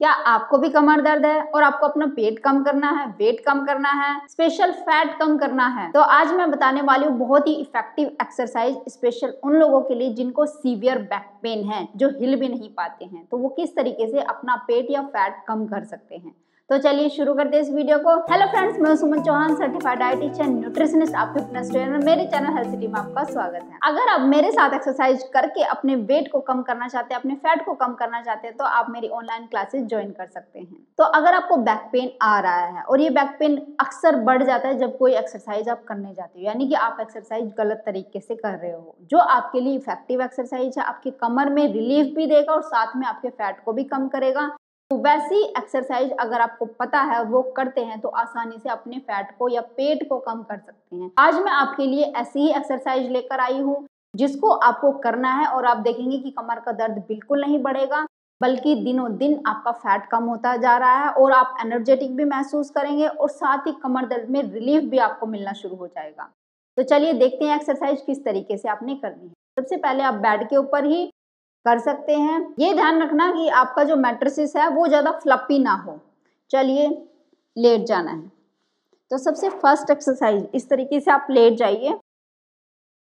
क्या आपको भी कमर दर्द है और आपको अपना पेट कम करना है, वेट कम करना है, स्पेशल फैट कम करना है? तो आज मैं बताने वाली हूँ बहुत ही इफेक्टिव एक्सरसाइज स्पेशल उन लोगों के लिए जिनको सीवियर बैक पेन है, जो हिल भी नहीं पाते हैं। तो वो किस तरीके से अपना पेट या फैट कम कर सकते हैं। तो चलिए शुरू करते हैं इस वीडियो को। हेलो फ्रेंड्स, मैं सुमन चौहान, सर्टिफाइड डाइटिशियन, न्यूट्रिशनिस्ट, आपके फिटनेस ट्रेनर। मेरे चैनल हेल्थ सिटी में आपका स्वागत है। अगर आप मेरे साथ एक्सरसाइज करके अपने वेट को कम करना चाहते हैं, अपने फैट को कम करना चाहते हैं, तो आप मेरी ऑनलाइन क्लासेस ज्वाइन कर सकते हैं। तो अगर आपको बैक पेन आ रहा है और ये बैक पेन अक्सर बढ़ जाता है जब कोई एक्सरसाइज आप करने जाते हो, यानी कि आप एक्सरसाइज गलत तरीके से कर रहे हो, जो आपके लिए इफेक्टिव एक्सरसाइज है, आपकी कमर में रिलीफ भी देगा और साथ में आपके फैट को भी कम करेगा, तो वैसी एक्सरसाइज अगर आपको पता है और वो करते हैं तो आसानी से अपने फैट को या पेट को कम कर सकते हैं। आज मैं आपके लिए ऐसी ही एक्सरसाइज लेकर आई हूँ जिसको आपको करना है और आप देखेंगे कि कमर का दर्द बिल्कुल नहीं बढ़ेगा, बल्कि दिनों दिन आपका फैट कम होता जा रहा है और आप एनर्जेटिक भी महसूस करेंगे और साथ ही कमर दर्द में रिलीफ भी आपको मिलना शुरू हो जाएगा। तो चलिए देखते हैं एक्सरसाइज किस तरीके से आपने करनी है। सबसे पहले आप बेड के ऊपर ही कर सकते हैं। ये ध्यान रखना कि आपका जो मैट्रेसेस है वो ज़्यादा फ्लपी ना हो। चलिए लेट जाना है। तो सबसे फर्स्ट एक्सरसाइज इस तरीके से आप लेट जाइए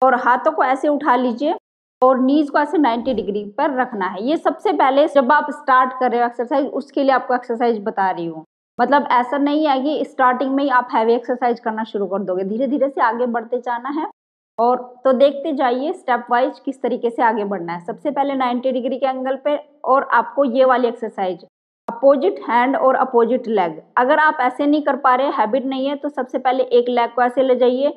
और हाथों को ऐसे उठा लीजिए और नीज को ऐसे 90 डिग्री पर रखना है। ये सबसे पहले जब आप स्टार्ट कर रहे हो एक्सरसाइज, उसके लिए आपको एक्सरसाइज बता रही हूँ। मतलब ऐसा नहीं है कि स्टार्टिंग में ही आप हैवी एक्सरसाइज करना शुरू कर दोगे, धीरे धीरे से आगे बढ़ते जाना है। और तो देखते जाइए स्टेप वाइज किस तरीके से आगे बढ़ना है। सबसे पहले 90 डिग्री के एंगल पे और आपको ये वाली एक्सरसाइज अपोजिट हैंड और अपोजिट लेग। अगर आप ऐसे नहीं कर पा रहे, हैबिट नहीं है, तो सबसे पहले एक लेग को ऐसे ले जाइए,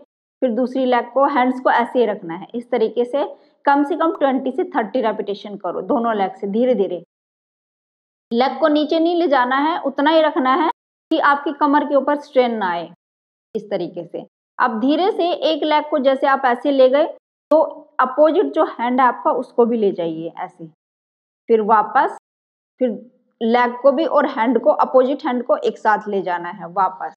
फिर दूसरी लेग को, हैंड्स को ऐसे ही रखना है। इस तरीके से कम 20 से 30 रेपिटेशन करो दोनों लेग से। धीरे धीरे लेग को नीचे नहीं ले जाना है, उतना ही रखना है कि आपकी कमर के ऊपर स्ट्रेन ना आए। इस तरीके से अब धीरे से एक लेग को जैसे आप ऐसे ले गए तो अपोजिट जो हैंड है आपका उसको भी ले जाइए ऐसे, फिर वापस, फिर लेग को भी और हैंड को, अपोजिट हैंड को एक साथ ले जाना है वापस।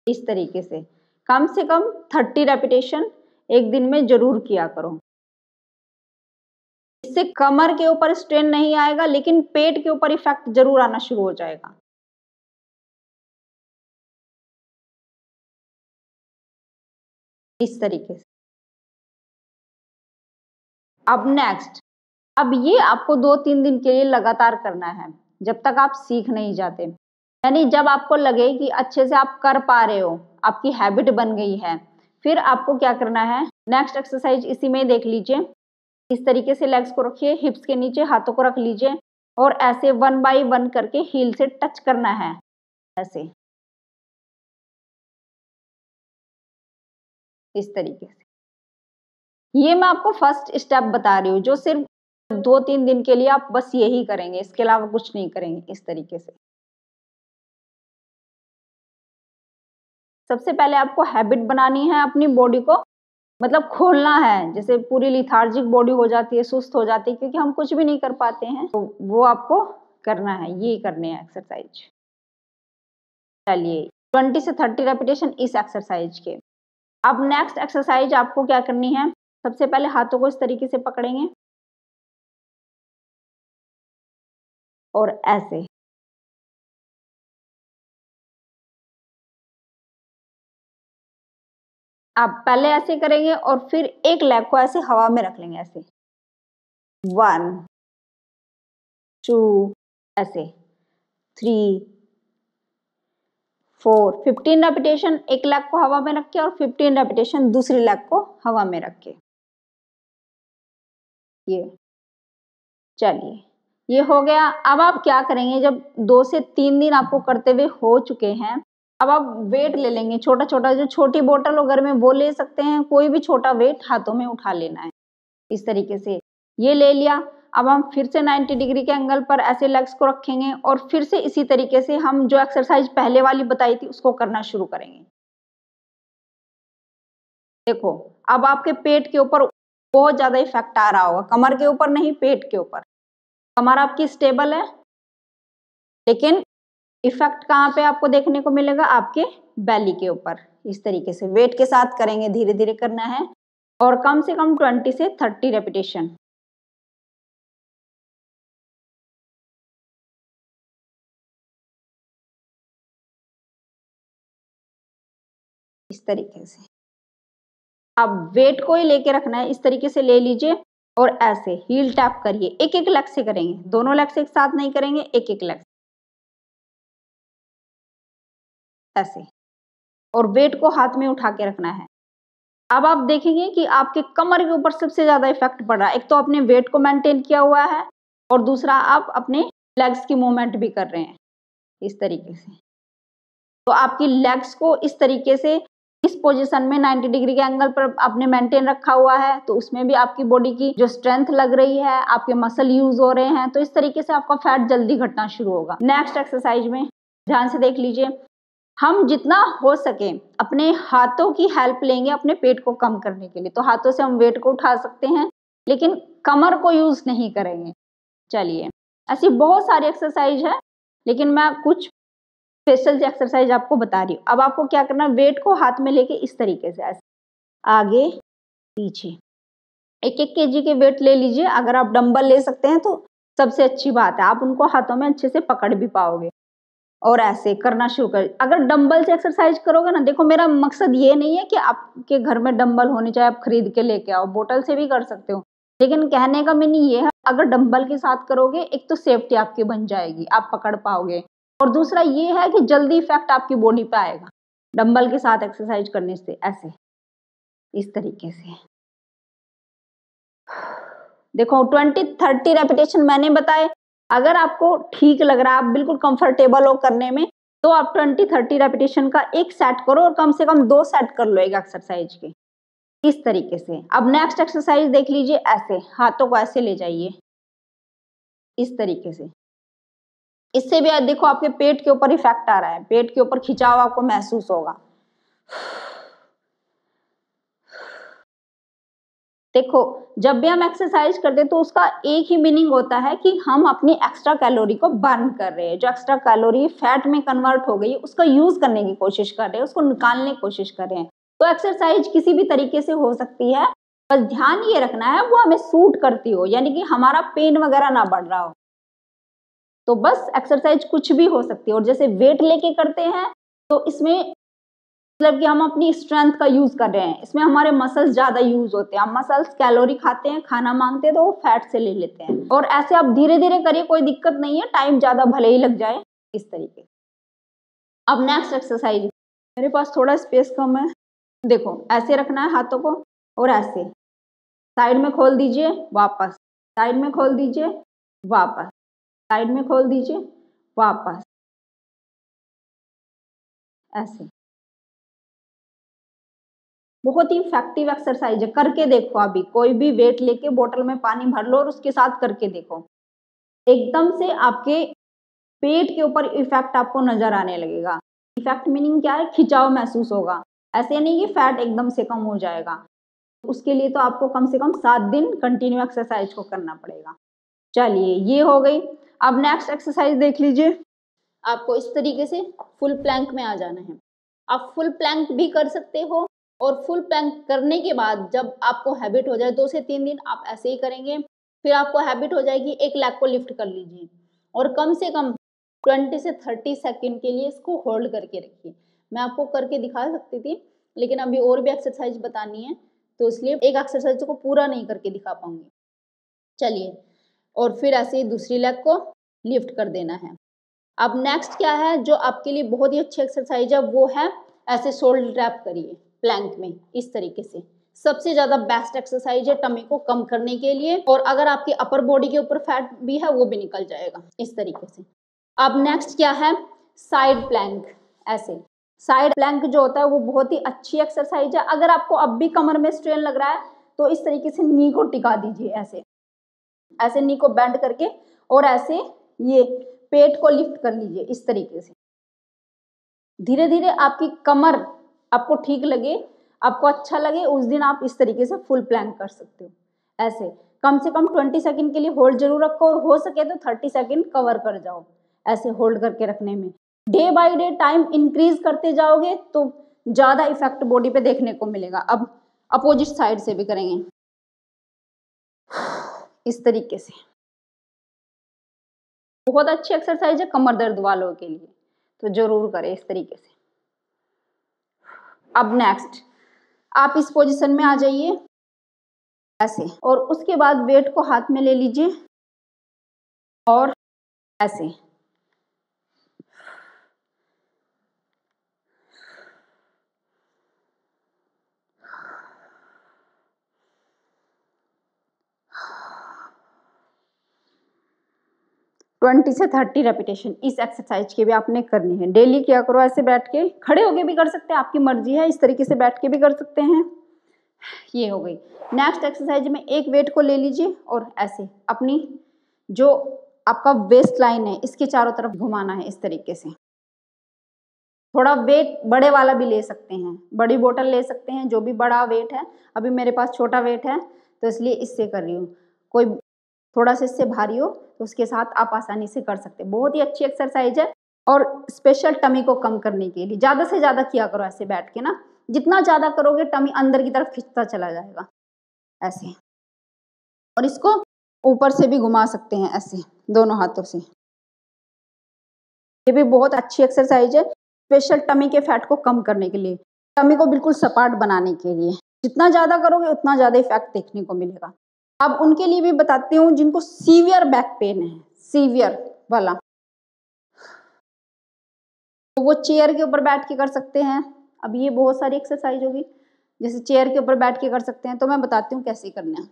इस तरीके से कम 30 रेपिटेशन एक दिन में जरूर किया करो। इससे कमर के ऊपर स्ट्रेन नहीं आएगा, लेकिन पेट के ऊपर इफेक्ट जरूर आना शुरू हो जाएगा। इस तरीके से अब नेक्स्ट, अब ये आपको 2-3 दिन के लिए लगातार करना है जब तक आप सीख नहीं जाते। यानी जब आपको लगे कि अच्छे से आप कर पा रहे हो, आपकी हैबिट बन गई है, फिर आपको क्या करना है, नेक्स्ट एक्सरसाइज इसी में देख लीजिए। इस तरीके से लेग्स को रखिए, हिप्स के नीचे हाथों को रख लीजिए और ऐसे 1 बाय 1 करके हील से टच करना है ऐसे, इस तरीके से। ये मैं आपको फर्स्ट स्टेप बता रही हूँ, जो सिर्फ 2-3 दिन के लिए आप बस यही करेंगे, इसके अलावा कुछ नहीं करेंगे। इस तरीके से सबसे पहले आपको हैबिट बनानी है अपनी बॉडी को, मतलब खोलना है। जैसे पूरी लिथार्जिक बॉडी हो जाती है, सुस्त हो जाती है क्योंकि हम कुछ भी नहीं कर पाते हैं, तो वो आपको करना है, ये करने हैं एक्सरसाइज। चलिए 20 से 30 रेपिटेशन इस एक्सरसाइज के। अब नेक्स्ट एक्सरसाइज आपको क्या करनी है, सबसे पहले हाथों को इस तरीके से पकड़ेंगे और ऐसे, आप पहले ऐसे करेंगे और फिर एक लेग को ऐसे हवा में रख लेंगे ऐसे, 1 2 ऐसे, 3 4, 15 रेपिटेशन एक लेग को हवा में रख के और 15 रेपिटेशन दूसरी लेग को हवा में रख के। ये चलिए ये हो गया। अब आप क्या करेंगे, जब 2 से 3 दिन आपको करते हुए हो चुके हैं, अब आप वेट ले लेंगे छोटा छोटा, जो छोटी बोतल हो घर में वो ले सकते हैं, कोई भी छोटा वेट हाथों में उठा लेना है। इस तरीके से ये ले लिया। अब हम फिर से 90 डिग्री के एंगल पर ऐसे लेग्स को रखेंगे और फिर से इसी तरीके से हम जो एक्सरसाइज पहले वाली बताई थी उसको करना शुरू करेंगे। देखो अब आपके पेट के ऊपर बहुत ज्यादा इफेक्ट आ रहा होगा, कमर के ऊपर नहीं, पेट के ऊपर। कमर आपकी स्टेबल है, लेकिन इफेक्ट कहाँ पे आपको देखने को मिलेगा, आपके बेली के ऊपर। इस तरीके से वेट के साथ करेंगे, धीरे धीरे करना है और कम से कम 20 से 30 रेपिटेशन। इस तरीके से अब वेट को ही लेके रखना है, इस तरीके से ले लीजिए और ऐसे हील टैप करिए। एक एक लेग से करेंगे, दोनों लेग से एक साथ नहीं करेंगे, एक एक लेग ऐसे, और वेट को हाथ में उठा के रखना है। अब आप देखेंगे कि आपके कमर के ऊपर सबसे ज्यादा इफेक्ट पड़ रहा है। एक तो आपने वेट को मेंटेन किया हुआ है और दूसरा आप अपने लेग्स की मूवमेंट भी कर रहे हैं इस तरीके से। तो आपकी लेग्स को इस तरीके से इस पोजीशन में 90 डिग्री के एंगल पर आपने मेंटेन रखा हुआ है, तो उसमें भी आपकी बॉडी की जो स्ट्रेंथ लग रही है, आपके मसल यूज हो रहे हैं, तो इस तरीके से आपका फैट जल्दी घटना शुरू होगा। नेक्स्ट एक्सरसाइज में ध्यान से देख लीजिए, हम जितना हो सके अपने हाथों की हेल्प लेंगे अपने पेट को कम करने के लिए। तो हाथों से हम वेट को उठा सकते हैं, लेकिन कमर को यूज नहीं करेंगे। चलिए, ऐसी बहुत सारी एक्सरसाइज है, लेकिन मैं कुछ स्पेशल एक्सरसाइज आपको बता रही हूँ। अब आपको क्या करना है, वेट को हाथ में लेके इस तरीके से ऐसे आगे पीछे 1-1 kg के वेट ले लीजिए। अगर आप डंबल ले सकते हैं तो सबसे अच्छी बात है, आप उनको हाथों में अच्छे से पकड़ भी पाओगे। और ऐसे करना शुरू कर। अगर डंबल से एक्सरसाइज करोगे ना, देखो मेरा मकसद ये नहीं है कि आपके घर में डंबल होने चाहिए, आप खरीद के लेके आओ, बोतल से भी कर सकते हो, लेकिन कहने का मीनिंग ये है, अगर डंबल के साथ करोगे, एक तो सेफ्टी आपकी बन जाएगी, आप पकड़ पाओगे, और दूसरा ये है कि जल्दी इफेक्ट आपकी बॉडी पे आएगा डंबल के साथ एक्सरसाइज करने से। ऐसे इस तरीके से देखो 20-30 रेपिटेशन मैंने बताए। अगर आपको ठीक लग रहा है, आप बिल्कुल कंफर्टेबल हो करने में, तो आप 20-30 रेपिटेशन का एक सेट करो और कम से कम 2 सेट कर लो एक एक्सरसाइज के, इस तरीके से। अब नेक्स्ट एक्सरसाइज देख लीजिए, ऐसे हाथों को ऐसे ले जाइए इस तरीके से। इससे भी देखो आपके पेट के ऊपर इफेक्ट आ रहा है, पेट के ऊपर खिंचाव आपको महसूस होगा। देखो, जब भी हम एक्सरसाइज करते हैं तो उसका एक ही मीनिंग होता है कि हम अपनी एक्स्ट्रा कैलोरी को बर्न कर रहे हैं। जो एक्स्ट्रा कैलोरी फैट में कन्वर्ट हो गई, उसका यूज करने की कोशिश कर रहे हैं, उसको निकालने की कोशिश कर रहे हैं। तो एक्सरसाइज किसी भी तरीके से हो सकती है, बस ध्यान ये रखना है वो हमें सूट करती हो, यानी कि हमारा पेन वगैरह ना बढ़ रहा हो। तो बस एक्सरसाइज कुछ भी हो सकती है। और जैसे वेट लेके करते हैं तो इसमें मतलब कि हम अपनी स्ट्रेंथ का यूज कर रहे हैं, इसमें हमारे मसल्स ज्यादा यूज होते हैं। हम मसल्स कैलोरी खाते हैं, खाना मांगते हैं, तो वो फैट से ले लेते हैं। और ऐसे आप धीरे धीरे करिए, कोई दिक्कत नहीं है, टाइम ज्यादा भले ही लग जाए, इस तरीके। अब नेक्स्ट एक्सरसाइज, मेरे पास थोड़ा स्पेस कम है, देखो ऐसे रखना है हाथों को और ऐसे साइड में खोल दीजिए, वापस साइड में खोल दीजिए, वापस साइड में खोल दीजिए, वापस ऐसे। बहुत ही इफेक्टिव एक्सरसाइज है, करके देखो। अभी कोई भी वेट लेके बोतल में पानी भर लो और उसके साथ करके देखो, एकदम से आपके पेट के ऊपर इफेक्ट आपको नजर आने लगेगा। इफेक्ट मीनिंग क्या है, खिंचाव महसूस होगा। ऐसे नहीं कि फैट एकदम से कम हो जाएगा, उसके लिए तो आपको कम से कम 7 दिन कंटिन्यू एक्सरसाइज को करना पड़ेगा। चलिए, ये हो गई। अब नेक्स्ट एक्सरसाइज देख लीजिए, आपको इस तरीके से फुल प्लैंक में आ जाना है। आप फुल प्लैंक भी कर सकते हो, और फुल प्लैंक करने के बाद जब आपको हैबिट हो जाए, 2 से 3 दिन आप ऐसे ही करेंगे, फिर आपको हैबिट हो जाएगी, एक लेग को लिफ्ट कर लीजिए और कम से कम 20 से 30 सेकंड के लिए इसको होल्ड करके रखिए। मैं आपको करके दिखा सकती थी, लेकिन अभी और भी एक्सरसाइज बतानी है, तो इसलिए एक एक्सरसाइज को पूरा नहीं करके दिखा पाऊंगी। चलिए, और फिर ऐसे ही दूसरी लेग को लिफ्ट कर देना है। अब नेक्स्ट क्या है जो आपके लिए बहुत ही अच्छी एक्सरसाइज है, वो है ऐसे शोल्डर टैप करिए प्लैंक में, इस तरीके से। सबसे ज्यादा बेस्ट एक्सरसाइज है टमी को कम करने के लिए, और अगर आपकी अपर बॉडी के ऊपर फैट भी है वो भी निकल जाएगा इस तरीके से। अब नेक्स्ट क्या है, साइड प्लैंक। ऐसे साइड प्लैंक जो होता है वो बहुत ही अच्छी एक्सरसाइज है। अगर आपको अब भी कमर में स्ट्रेन लग रहा है तो इस तरीके से नी को टिका दीजिए, ऐसे ऐसे नी को बेंड करके, और ऐसे ये पेट को लिफ्ट कर लीजिए इस तरीके से। धीरे धीरे आपकी कमर आपको ठीक लगे, आपको अच्छा लगे, उस दिन आप इस तरीके से फुल प्लैंक कर सकते हो। ऐसे कम से कम 20 सेकंड के लिए होल्ड जरूर रखो, और हो सके तो 30 सेकंड कवर कर जाओ ऐसे होल्ड करके रखने में। Day by day time increase करते जाओगे तो ज्यादा इफेक्ट बॉडी पे देखने को मिलेगा। अब अपोजिट साइड से भी करेंगे इस तरीके से। बहुत अच्छी एक्सरसाइज है कमर दर्द वालों के लिए, तो जरूर करें इस तरीके से। अब नेक्स्ट आप इस पोजीशन में आ जाइए ऐसे, और उसके बाद वेट को हाथ में ले लीजिए और ऐसे। ट्वेंटी से 30 रेपिटेशन इस एक्सरसाइज के भी आपने करनी है। डेली क्या करो, ऐसे बैठ के, खड़े होके भी कर सकते हैं, आपकी मर्जी है, इस तरीके से बैठ के भी कर सकते हैं। ये हो गई। नेक्स्ट एक्सरसाइज में एक वेट को ले लीजिए और ऐसे अपनी जो आपका वेस्ट लाइन है इसके चारों तरफ घुमाना है इस तरीके से। थोड़ा वेट बड़े वाला भी ले सकते हैं, बड़ी बोतल ले सकते हैं, जो भी बड़ा वेट है। अभी मेरे पास छोटा वेट है तो इसलिए इससे कर रही हूँ। कोई थोड़ा सा इससे भारी हो तो उसके साथ आप आसानी से कर सकते हैं। बहुत ही अच्छी एक्सरसाइज है और स्पेशल टमी को कम करने के लिए ज़्यादा से ज़्यादा किया करो ऐसे बैठ के ना। जितना ज़्यादा करोगे टमी अंदर की तरफ खिंचता चला जाएगा ऐसे। और इसको ऊपर से भी घुमा सकते हैं ऐसे दोनों हाथों से। ये भी बहुत अच्छी एक्सरसाइज है स्पेशल टमी के फैट को कम करने के लिए, टमी को बिल्कुल सपाट बनाने के लिए। जितना ज़्यादा करोगे उतना ज़्यादा इफेक्ट देखने को मिलेगा। अब उनके लिए भी बताती हूँ जिनको सीवियर बैक पेन है, सीवियर वाला, तो वो चेयर के ऊपर बैठ के कर सकते हैं। अब ये बहुत सारी एक्सरसाइज होगी, जैसे चेयर के ऊपर बैठ के कर सकते हैं, तो मैं बताती हूँ कैसे करना है।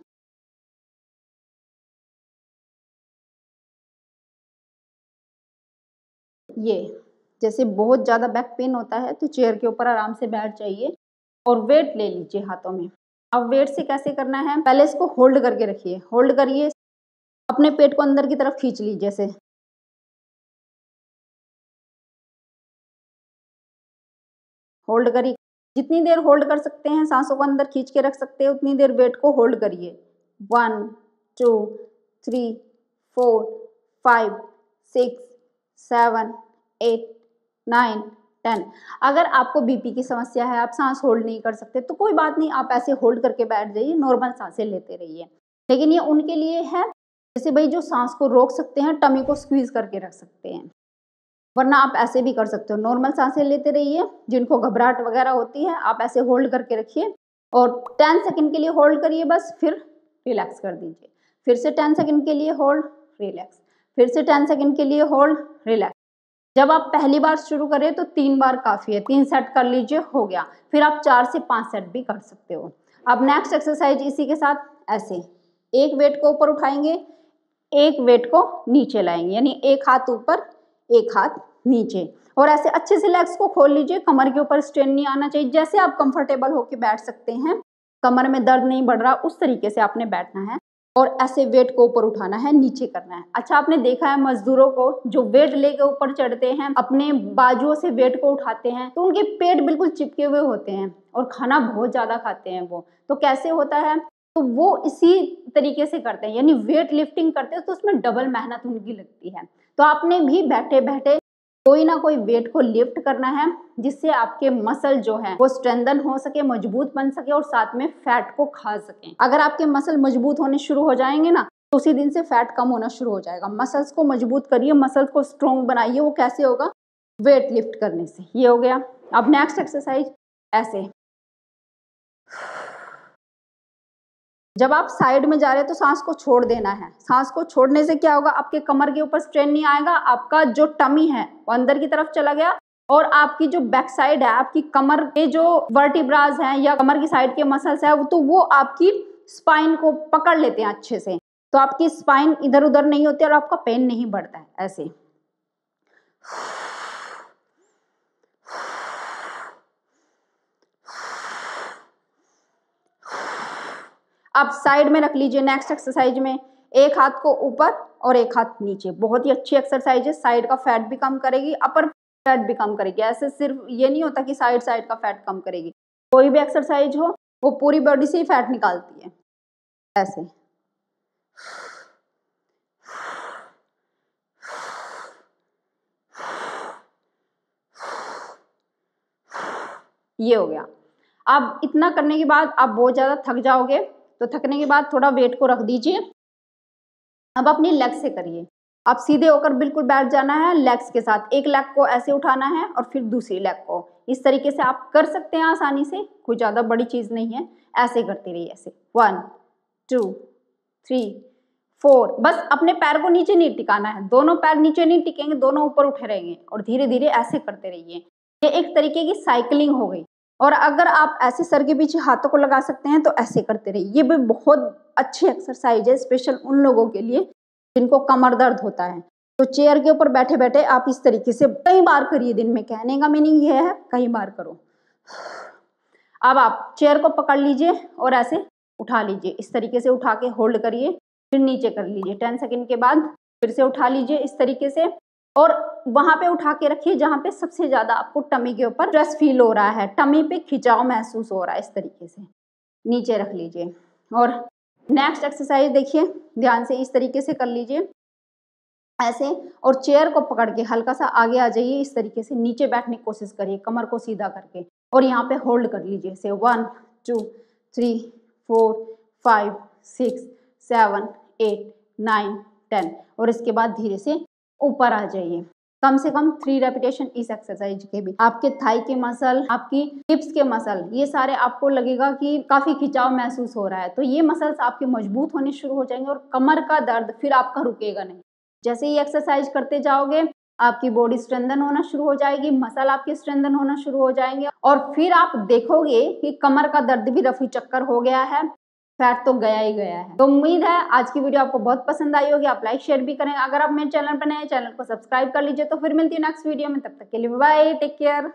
ये जैसे बहुत ज़्यादा बैक पेन होता है तो चेयर के ऊपर आराम से बैठ जाइए और वेट ले लीजिए हाथों में। अब वेट से कैसे करना है, पहले इसको होल्ड करके रखिए, होल्ड करिए, अपने पेट को अंदर की तरफ खींच लीजिए जैसे। होल्ड करिए, जितनी देर होल्ड कर सकते हैं, सांसों को अंदर खींच के रख सकते हैं, उतनी देर वेट को होल्ड करिए। 1 2 3 4 5 6 7 8 9 10। अगर आपको बीपी की समस्या है, आप सांस होल्ड नहीं कर सकते, तो कोई बात नहीं, आप ऐसे होल्ड करके बैठ जाइए, नॉर्मल सांसें लेते रहिए। लेकिन ये उनके लिए है जैसे भाई जो सांस को रोक सकते हैं, टमी को स्क्वीज करके रख सकते हैं, वरना आप ऐसे भी कर सकते हो, नॉर्मल सांसें लेते रहिए। जिनको घबराहट वगैरह होती है आप ऐसे होल्ड करके रखिए और 10 सेकंड के लिए होल्ड करिए बस, फिर रिलैक्स कर दीजिए। फिर से 10 सेकंड के लिए होल्ड, रिलैक्स, फिर से 10 सेकंड के लिए होल्ड, रिलैक्स। जब आप पहली बार शुरू करें तो 3 बार काफ़ी है, 3 सेट कर लीजिए, हो गया। फिर आप 4 से 5 सेट भी कर सकते हो। अब नेक्स्ट एक्सरसाइज इसी के साथ ऐसे, एक वेट को ऊपर उठाएंगे, एक वेट को नीचे लाएंगे, यानी एक हाथ ऊपर एक हाथ नीचे, और ऐसे अच्छे से लेग्स को खोल लीजिए। कमर के ऊपर स्ट्रेन नहीं आना चाहिए, जैसे आप कंफर्टेबल होकर बैठ सकते हैं, कमर में दर्द नहीं बढ़ रहा उस तरीके से आपने बैठना है और ऐसे वेट को ऊपर उठाना है, नीचे करना है। अच्छा, आपने देखा है मजदूरों को जो वेट लेके ऊपर चढ़ते हैं, अपने बाजुओं से वेट को उठाते हैं, तो उनके पेट बिल्कुल चिपके हुए होते हैं और खाना बहुत ज्यादा खाते हैं वो। तो कैसे होता है, तो वो इसी तरीके से करते हैं, यानी वेट लिफ्टिंग करते हैं तो उसमें डबल मेहनत उनकी लगती है। तो आपने भी बैठे बैठे कोई ना कोई वेट को लिफ्ट करना है, जिससे आपके मसल जो है वो स्ट्रेंथन हो सके, मजबूत बन सके और साथ में फैट को खा सके। अगर आपके मसल मजबूत होने शुरू हो जाएंगे ना, तो उसी दिन से फैट कम होना शुरू हो जाएगा। मसल्स को मजबूत करिए, मसल्स को स्ट्रॉन्ग बनाइए। वो कैसे होगा, वेट लिफ्ट करने से। ये हो गया। अब नेक्स्ट एक्सरसाइज ऐसे, जब आप साइड में जा रहे हैं तो सांस को छोड़ देना है। सांस को छोड़ने से क्या होगा, आपके कमर के ऊपर स्ट्रेन नहीं आएगा, आपका जो टमी है वो अंदर की तरफ चला गया और आपकी जो बैक साइड है, आपकी कमर के जो वर्टिब्रास हैं या कमर की साइड के मसल्स है, तो वो आपकी स्पाइन को पकड़ लेते हैं अच्छे से, तो आपकी स्पाइन इधर उधर नहीं होती और आपका पेन नहीं बढ़ता है। ऐसे आप साइड में रख लीजिए। नेक्स्ट एक्सरसाइज में एक हाथ को ऊपर और एक हाथ नीचे। बहुत ही अच्छी एक्सरसाइज है, साइड का फैट भी कम करेगी, अपर फैट भी कम करेगी। ऐसे सिर्फ ये नहीं होता कि साइड साइड का फैट कम करेगी, कोई भी एक्सरसाइज हो वो पूरी बॉडी से ही फैट निकालती है। ऐसे ये हो गया। अब इतना करने के बाद आप बहुत ज़्यादा थक जाओगे, तो थकने के बाद थोड़ा वेट को रख दीजिए। अब अपनी लेग से करिए। आप सीधे होकर बिल्कुल बैठ जाना है, लेग्स के साथ एक लेग को ऐसे उठाना है और फिर दूसरी लेग को। इस तरीके से आप कर सकते हैं आसानी से, कोई ज़्यादा बड़ी चीज़ नहीं है। ऐसे करते रहिए, ऐसे 1 2 3 4। बस अपने पैर को नीचे नहीं टिकाना है, दोनों पैर नीचे नहीं टिकेंगे, दोनों ऊपर उठे रहेंगे और धीरे धीरे ऐसे करते रहिए। ये एक तरीके की साइकिलिंग हो गई। और अगर आप ऐसे सर के पीछे हाथों को लगा सकते हैं तो ऐसे करते रहिए। ये भी बहुत अच्छी एक्सरसाइज है, स्पेशल उन लोगों के लिए जिनको कमर दर्द होता है। तो चेयर के ऊपर बैठे बैठे आप इस तरीके से कई बार करिए दिन में। कहने का मीनिंग ये है कई बार करो। अब आप चेयर को पकड़ लीजिए और ऐसे उठा लीजिए। इस तरीके से उठा के होल्ड करिए, फिर नीचे कर लीजिए। 10 सेकंड के बाद फिर से उठा लीजिए इस तरीके से, और वहां पे उठा के रखिए जहां पे सबसे ज्यादा आपको टमी के ऊपर स्ट्रेस फील हो रहा है, टमी पे खिंचाव महसूस हो रहा है। इस तरीके से नीचे रख लीजिए। और नेक्स्ट एक्सरसाइज देखिए ध्यान से, इस तरीके से कर लीजिए ऐसे, और चेयर को पकड़ के हल्का सा आगे आ जाइए। इस तरीके से नीचे बैठने की कोशिश करिए कमर को सीधा करके, और यहाँ पे होल्ड कर लीजिए से 1 2 3 4 5 6 7 8 9 10, और इसके बाद धीरे से ऊपर आ जाइए। कम से कम 3 रेपिटेशन इस एक्सरसाइज के भी। आपके थाई के मसल, आपकी हिप्स के मसल, ये सारे आपको लगेगा कि काफी खिंचाव महसूस हो रहा है, तो ये मसल्स आपके मजबूत होने शुरू हो जाएंगे और कमर का दर्द फिर आपका रुकेगा नहीं। जैसे ही एक्सरसाइज करते जाओगे आपकी बॉडी स्ट्रेंथन होना शुरू हो जाएगी, मसल आपके स्ट्रेंथन होना शुरू हो जाएंगे, और फिर आप देखोगे कि कमर का दर्द भी रफू चक्कर हो गया है, फैट तो गया ही गया है। तो उम्मीद है आज की वीडियो आपको बहुत पसंद आई होगी। आप लाइक शेयर भी करें। अगर आप मेरे चैनल पर नए हैं, चैनल को सब्सक्राइब कर लीजिए। तो फिर मिलती है नेक्स्ट वीडियो में, तब तक के लिए बाय, टेक केयर।